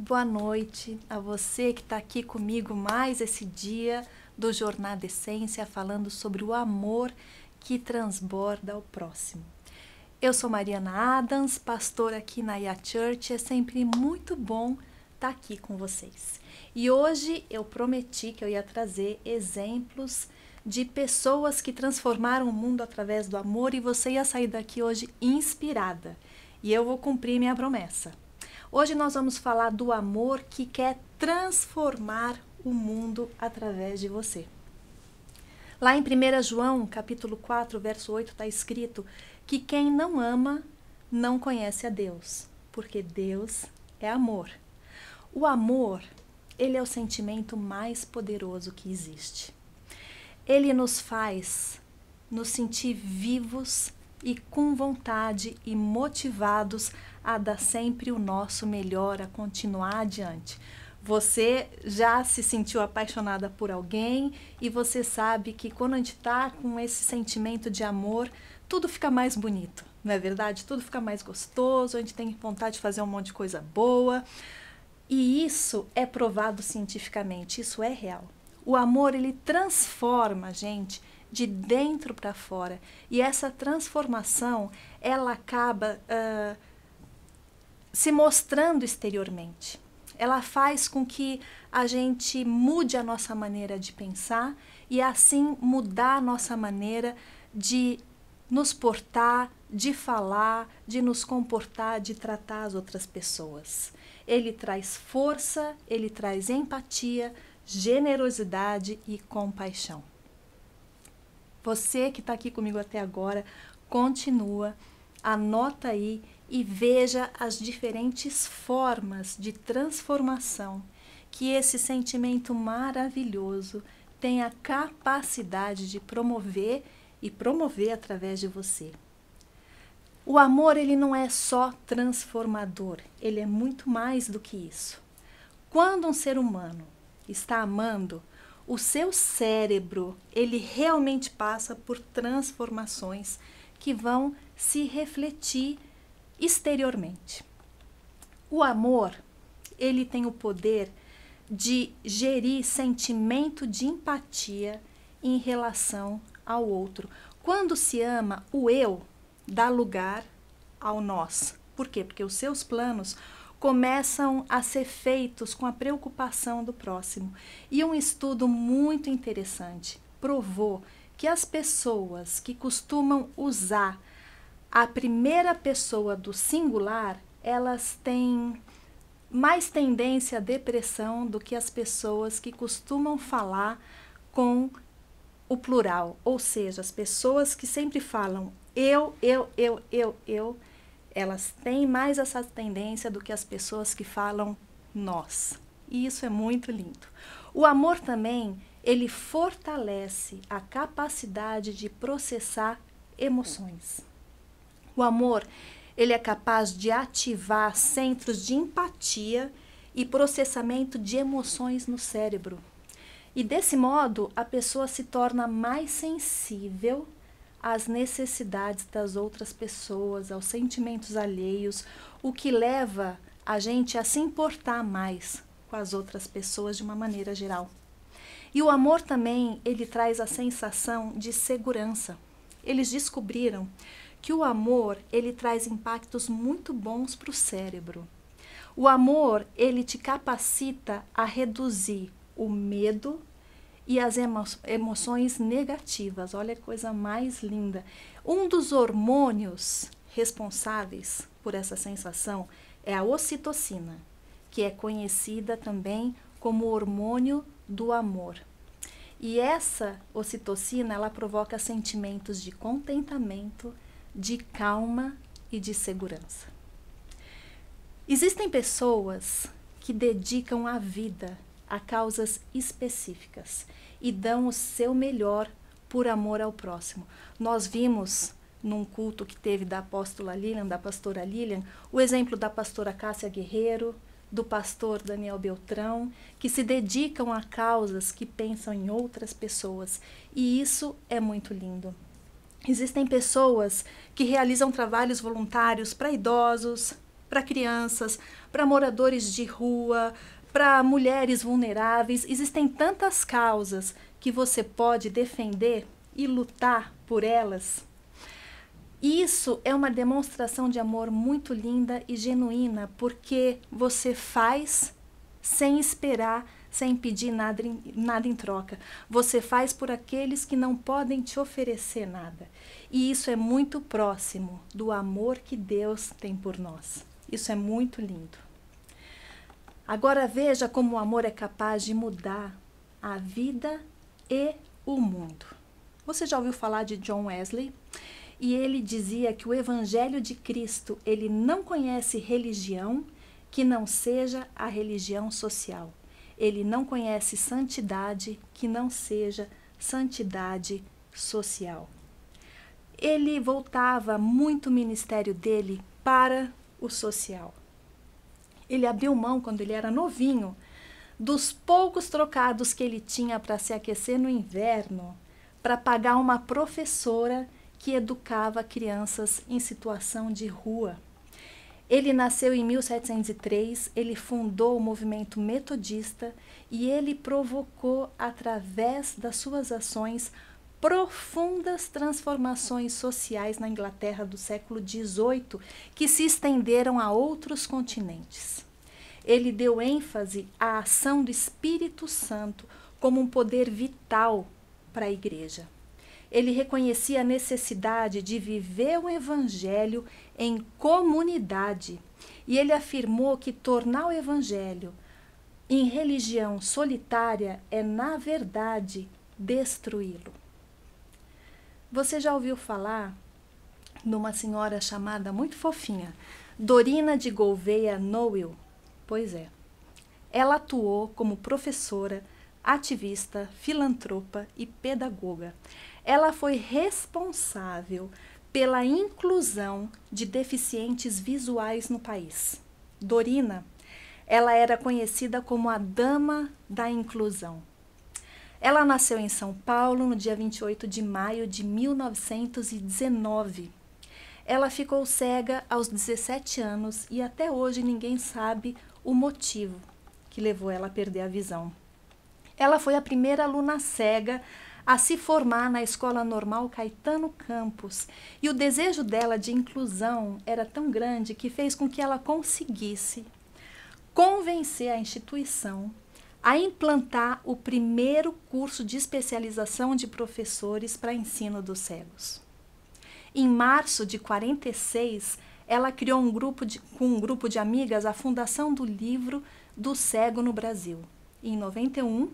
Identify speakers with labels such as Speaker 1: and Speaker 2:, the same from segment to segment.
Speaker 1: boa noite a você que está aqui comigo mais esse dia do Jornada Essência, falando sobre o amor que transborda ao próximo. Eu sou Mariana Adams, pastora aqui na IA Church. É sempre muito bom estar aqui com vocês. E hoje eu prometi que eu ia trazer exemplos de pessoas que transformaram o mundo através do amor, e você ia sair daqui hoje inspirada. E eu vou cumprir minha promessa. Hoje nós vamos falar do amor que quer transformar o mundo através de você. Lá em 1 João, capítulo 4, verso 8, está escrito que quem não ama não conhece a Deus, porque Deus é amor. O amor, ele é o sentimento mais poderoso que existe. Ele nos faz nos sentir vivos e com vontade e motivados a dar sempre o nosso melhor, a continuar adiante. Você já se sentiu apaixonada por alguém e você sabe que quando a gente está com esse sentimento de amor, tudo fica mais bonito, não é verdade? Tudo fica mais gostoso, a gente tem vontade de fazer um monte de coisa boa. E isso é provado cientificamente, isso é real. O amor, ele transforma a gente de dentro para fora. E essa transformação, ela acaba se mostrando exteriormente. Ela faz com que a gente mude a nossa maneira de pensar e assim mudar a nossa maneira de nos portar, de falar, de nos comportar, de tratar as outras pessoas. Ele traz força, ele traz empatia, generosidade e compaixão. Você que está aqui comigo até agora, continua, anota aí e veja as diferentes formas de transformação que esse sentimento maravilhoso tem a capacidade de promover e promover através de você. O amor, ele não é só transformador, ele é muito mais do que isso. Quando um ser humano está amando, o seu cérebro, ele realmente passa por transformações que vão se refletir exteriormente. O amor, ele tem o poder de gerir sentimento de empatia em relação ao outro. Quando se ama, o eu dá lugar ao nós. Por quê? Porque os seus planos começam a ser feitos com a preocupação do próximo. E um estudo muito interessante provou que as pessoas que costumam usar a primeira pessoa do singular, elas têm mais tendência à depressão do que as pessoas que costumam falar com o plural. Ou seja, as pessoas que sempre falam eu, elas têm mais essa tendência do que as pessoas que falam nós. E isso é muito lindo. O amor também, ele fortalece a capacidade de processar emoções. O amor, ele é capaz de ativar centros de empatia e processamento de emoções no cérebro. E desse modo, a pessoa se torna mais sensível às necessidades das outras pessoas, aos sentimentos alheios, o que leva a gente a se importar mais com as outras pessoas de uma maneira geral. E o amor também, ele traz a sensação de segurança. Eles descobriram que o amor, ele traz impactos muito bons para o cérebro. O amor, ele te capacita a reduzir o medo e as emoções negativas. Olha que coisa mais linda. Um dos hormônios responsáveis por essa sensação é a ocitocina, que é conhecida também como hormônio do amor. E essa ocitocina, ela provoca sentimentos de contentamento, de calma e de segurança. Existem pessoas que dedicam a vida a causas específicas e dão o seu melhor por amor ao próximo. Nós vimos num culto que teve da apóstola Lilian, da pastora Lilian, o exemplo da pastora Cássia Guerreiro, do pastor Daniel Beltrão, que se dedicam a causas que pensam em outras pessoas. E isso é muito lindo. Existem pessoas que realizam trabalhos voluntários para idosos, para crianças, para moradores de rua, para mulheres vulneráveis. Existem tantas causas que você pode defender e lutar por elas. Isso é uma demonstração de amor muito linda e genuína, porque você faz sem esperar, sem pedir nada em troca. Você faz por aqueles que não podem te oferecer nada. E isso é muito próximo do amor que Deus tem por nós. Isso é muito lindo. Agora veja como o amor é capaz de mudar a vida e o mundo. Você já ouviu falar de John Wesley? E ele dizia que o Evangelho de Cristo, ele não conhece religião que não seja a religião social. Ele não conhece santidade que não seja santidade social. Ele voltava muito o ministério dele para o social. Ele abriu mão, quando ele era novinho, dos poucos trocados que ele tinha para se aquecer no inverno, para pagar uma professora que educava crianças em situação de rua. Ele nasceu em 1703, ele fundou o movimento metodista e ele provocou, através das suas ações, profundas transformações sociais na Inglaterra do século XVIII, que se estenderam a outros continentes. Ele deu ênfase à ação do Espírito Santo como um poder vital para a igreja. Ele reconhecia a necessidade de viver o Evangelho em comunidade. E ele afirmou que tornar o Evangelho em religião solitária é, na verdade, destruí-lo. Você já ouviu falar numa senhora chamada, muito fofinha, Dorina de Gouveia Noel? Pois é. Ela atuou como professora, ativista, filantropa e pedagoga. Ela foi responsável pela inclusão de deficientes visuais no país. Dorina, ela era conhecida como a Dama da Inclusão. Ela nasceu em São Paulo no dia 28 de maio de 1919. Ela ficou cega aos 17 anos e até hoje ninguém sabe o motivo que levou ela a perder a visão. Ela foi a primeira aluna cega a se formar na Escola Normal Caetano Campos, e o desejo dela de inclusão era tão grande que fez com que ela conseguisse convencer a instituição a implantar o primeiro curso de especialização de professores para ensino dos cegos. Em março de 46, ela criou com um grupo de amigas a fundação do Livro do Cego no Brasil. Em 91,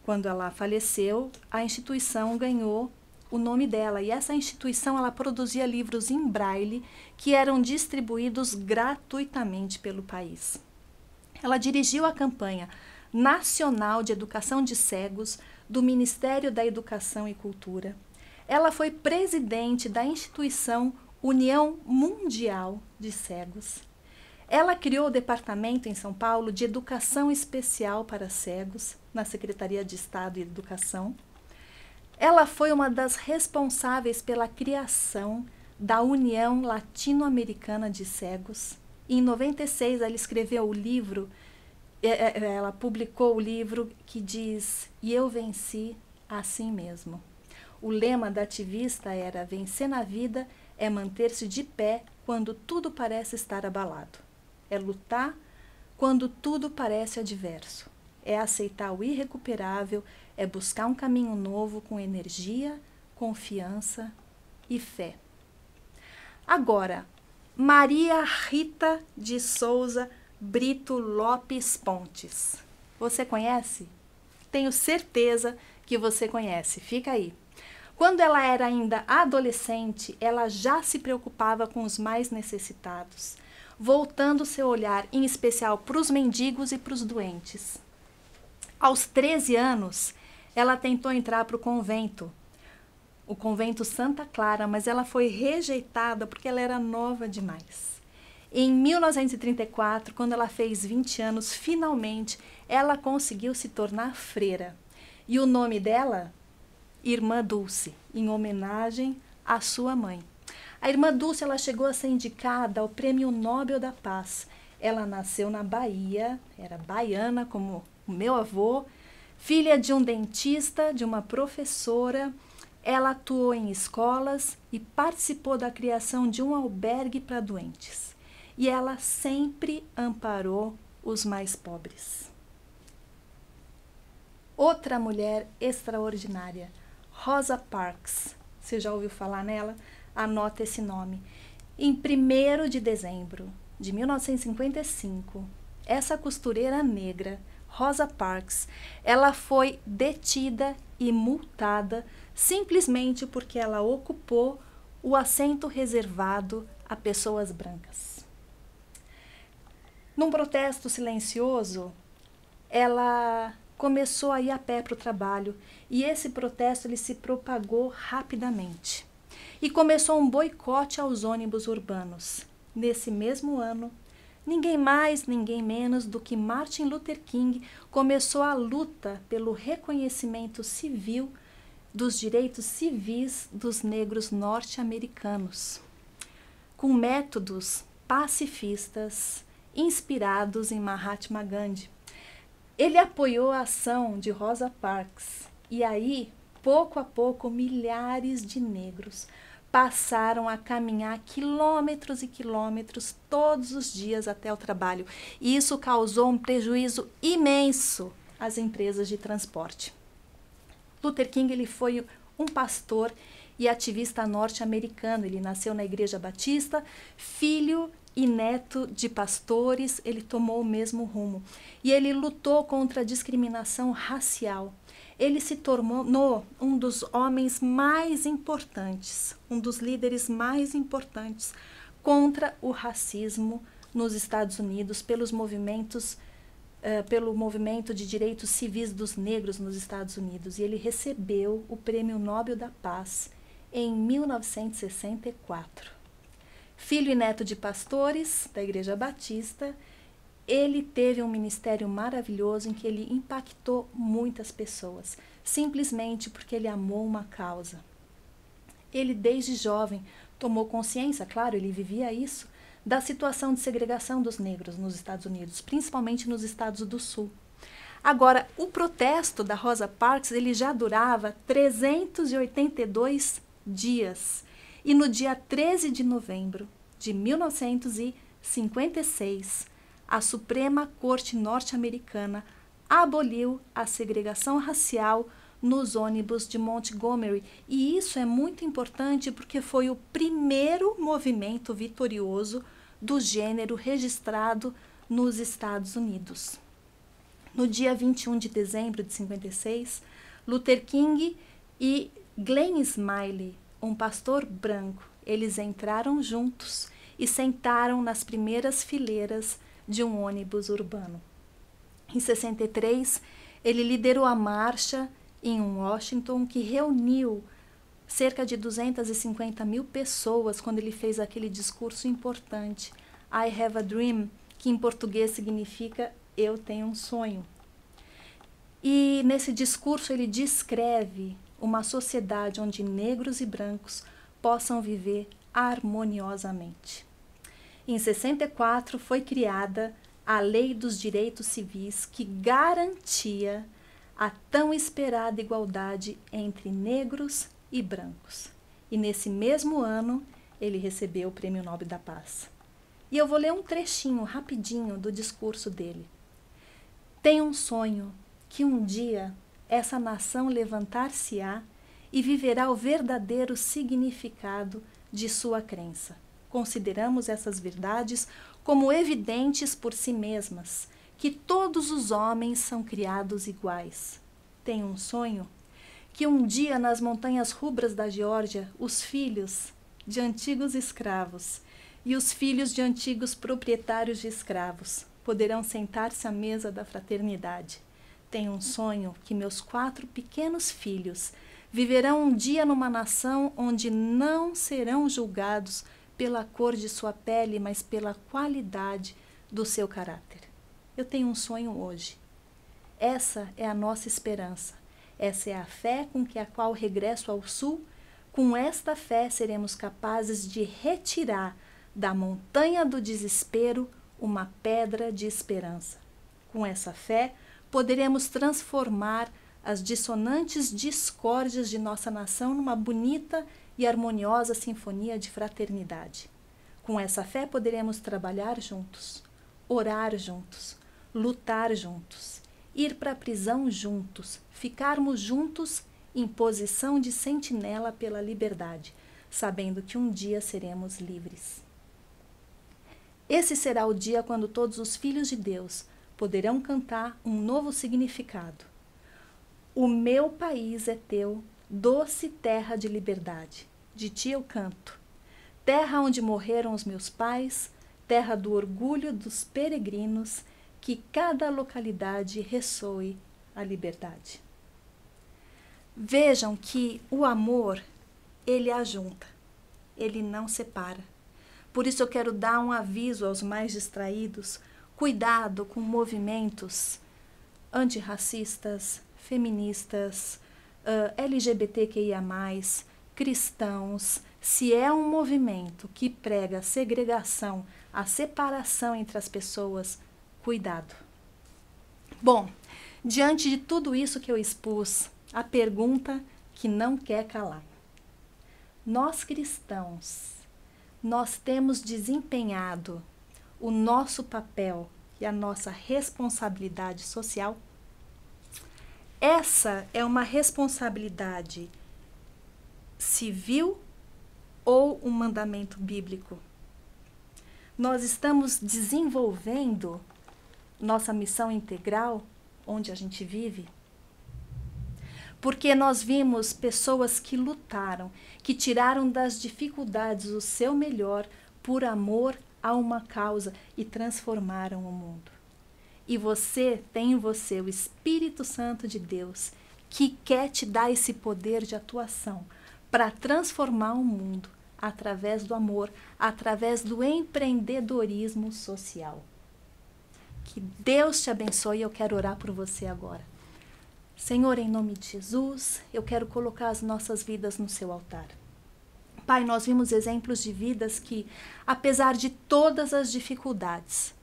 Speaker 1: quando ela faleceu, a instituição ganhou o nome dela. E essa instituição ela produzia livros em braille que eram distribuídos gratuitamente pelo país. Ela dirigiu a campanha nacional de educação de cegos do Ministério da Educação e Cultura. Ela foi presidente da instituição União Mundial de Cegos. Ela criou o departamento em São Paulo de Educação Especial para Cegos, na Secretaria de Estado de Educação. Ela foi uma das responsáveis pela criação da União Latino-Americana de Cegos. Em 96, ela escreveu o livro, ela publicou o livro que diz "E eu venci assim mesmo". O lema da ativista era "Vencer na vida é manter-se de pé quando tudo parece estar abalado. É lutar quando tudo parece adverso. É aceitar o irrecuperável, é buscar um caminho novo com energia, confiança e fé". Agora, Maria Rita de Souza Brito Lopes Pontes. Você conhece? Tenho certeza que você conhece. Fica aí. Quando ela era ainda adolescente, ela já se preocupava com os mais necessitados, voltando seu olhar em especial para os mendigos e para os doentes. Aos 13 anos, ela tentou entrar para o convento Santa Clara, mas ela foi rejeitada porque ela era nova demais. Em 1934, quando ela fez 20 anos, finalmente ela conseguiu se tornar freira. E o nome dela? Irmã Dulce, em homenagem à sua mãe. A irmã Dulce, ela chegou a ser indicada ao Prêmio Nobel da Paz. Ela nasceu na Bahia, era baiana como o meu avô, filha de um dentista, de uma professora. Ela atuou em escolas e participou da criação de um albergue para doentes. E ela sempre amparou os mais pobres. Outra mulher extraordinária, Rosa Parks. Você já ouviu falar nela? Anota esse nome. Em 1º de dezembro de 1955, essa costureira negra, Rosa Parks, ela foi detida e multada simplesmente porque ela ocupou o assento reservado a pessoas brancas. Num protesto silencioso, ela começou a ir a pé para o trabalho e esse protesto ele se propagou rapidamente. E começou um boicote aos ônibus urbanos. Nesse mesmo ano, ninguém mais, ninguém menos do que Martin Luther King começou a luta pelo reconhecimento civil dos direitos civis dos negros norte-americanos, com métodos pacifistas inspirados em Mahatma Gandhi. Ele apoiou a ação de Rosa Parks e aí, pouco a pouco, milhares de negros passaram a caminhar quilômetros e quilômetros todos os dias até o trabalho. E isso causou um prejuízo imenso às empresas de transporte. Luther King ele foi um pastor e ativista norte-americano. Ele nasceu na Igreja Batista, filho e neto de pastores, ele tomou o mesmo rumo. E ele lutou contra a discriminação racial. Ele se tornou um dos homens mais importantes, um dos líderes mais importantes contra o racismo nos Estados Unidos, pelo movimento de direitos civis dos negros nos Estados Unidos. E ele recebeu o Prêmio Nobel da Paz em 1964. Filho e neto de pastores da Igreja Batista, ele teve um ministério maravilhoso em que ele impactou muitas pessoas, simplesmente porque ele amou uma causa. Ele, desde jovem, tomou consciência, claro, ele vivia isso, da situação de segregação dos negros nos Estados Unidos, principalmente nos estados do Sul. Agora, o protesto da Rosa Parks ele já durava 382 dias. E no dia 13 de novembro de 1956, a Suprema Corte norte-americana aboliu a segregação racial nos ônibus de Montgomery. E isso é muito importante porque foi o primeiro movimento vitorioso do gênero registrado nos Estados Unidos. No dia 21 de dezembro de 56, Luther King e Glenn Smiley, um pastor branco, eles entraram juntos e sentaram nas primeiras fileiras de um ônibus urbano. Em 63, ele liderou a marcha em Washington, que reuniu cerca de 250 mil pessoas quando ele fez aquele discurso importante, I have a dream, que em português significa eu tenho um sonho. E nesse discurso ele descreve uma sociedade onde negros e brancos possam viver harmoniosamente. Em 64 foi criada a Lei dos Direitos Civis, que garantia a tão esperada igualdade entre negros e brancos. E nesse mesmo ano ele recebeu o Prêmio Nobel da Paz. E eu vou ler um trechinho rapidinho do discurso dele. Tenho um sonho que um dia essa nação levantar-se-á e viverá o verdadeiro significado de sua crença. Consideramos essas verdades como evidentes por si mesmas, que todos os homens são criados iguais. Tenho um sonho que um dia nas montanhas rubras da Geórgia, os filhos de antigos escravos e os filhos de antigos proprietários de escravos poderão sentar-se à mesa da fraternidade. Tenho um sonho que meus 4 pequenos filhos viverão um dia numa nação onde não serão julgados pela cor de sua pele, mas pela qualidade do seu caráter. Eu tenho um sonho hoje. Essa é a nossa esperança. Essa é a fé com que a qual regresso ao Sul Com esta fé, seremos capazes de retirar da montanha do desespero uma pedra de esperança. Com essa fé, poderemos transformar as dissonantes discórdias de nossa nação numa bonita e harmoniosa sinfonia de fraternidade. Com essa fé, poderemos trabalhar juntos, orar juntos, lutar juntos, ir para a prisão juntos, ficarmos juntos em posição de sentinela pela liberdade, sabendo que um dia seremos livres. Esse será o dia quando todos os filhos de Deus poderão cantar um novo significado. O meu país é teu, doce terra de liberdade. De ti eu canto. Terra onde morreram os meus pais, terra do orgulho dos peregrinos, que cada localidade ressoe a liberdade. Vejam que o amor, ele ajunta, ele não separa. Por isso eu quero dar um aviso aos mais distraídos: cuidado com movimentos antirracistas, feministas, LGBTQIA+, cristãos. Se é um movimento que prega a segregação, a separação entre as pessoas, cuidado. Bom, diante de tudo isso que eu expus, a pergunta que não quer calar. Nós cristãos, nós temos desempenhado o nosso papel e a nossa responsabilidade social? Essa é uma responsabilidade civil ou um mandamento bíblico? Nós estamos desenvolvendo nossa missão integral onde a gente vive? Porque nós vimos pessoas que lutaram, que tiraram das dificuldades o seu melhor por amor a uma causa e transformaram o mundo. E você tem em você o Espírito Santo de Deus, que quer te dar esse poder de atuação para transformar o mundo através do amor, através do empreendedorismo social. Que Deus te abençoe e eu quero orar por você agora. Senhor, em nome de Jesus, eu quero colocar as nossas vidas no seu altar. Pai, nós vimos exemplos de vidas que, apesar de todas as dificuldades,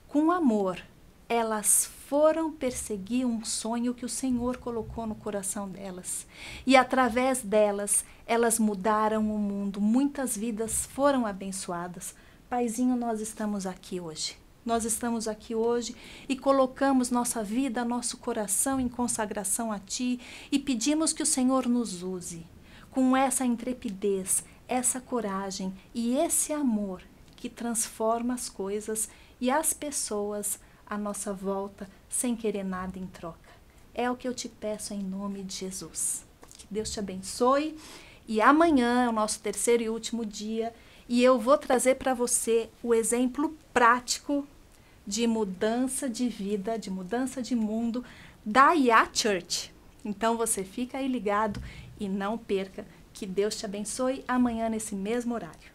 Speaker 1: com amor, elas foram perseguir um sonho que o Senhor colocou no coração delas. E através delas, elas mudaram o mundo. Muitas vidas foram abençoadas. Paizinho, nós estamos aqui hoje. Nós estamos aqui hoje e colocamos nossa vida, nosso coração em consagração a Ti e pedimos que o Senhor nos use com essa intrepidez, essa coragem e esse amor que transforma as coisas e as pessoas à nossa volta sem querer nada em troca. É o que eu te peço em nome de Jesus. Que Deus te abençoe e amanhã é o nosso terceiro e último dia e eu vou trazer para você o exemplo prático de mudança de vida, de mudança de mundo da IA Church. Então você fica aí ligado e não perca. Que Deus te abençoe amanhã nesse mesmo horário.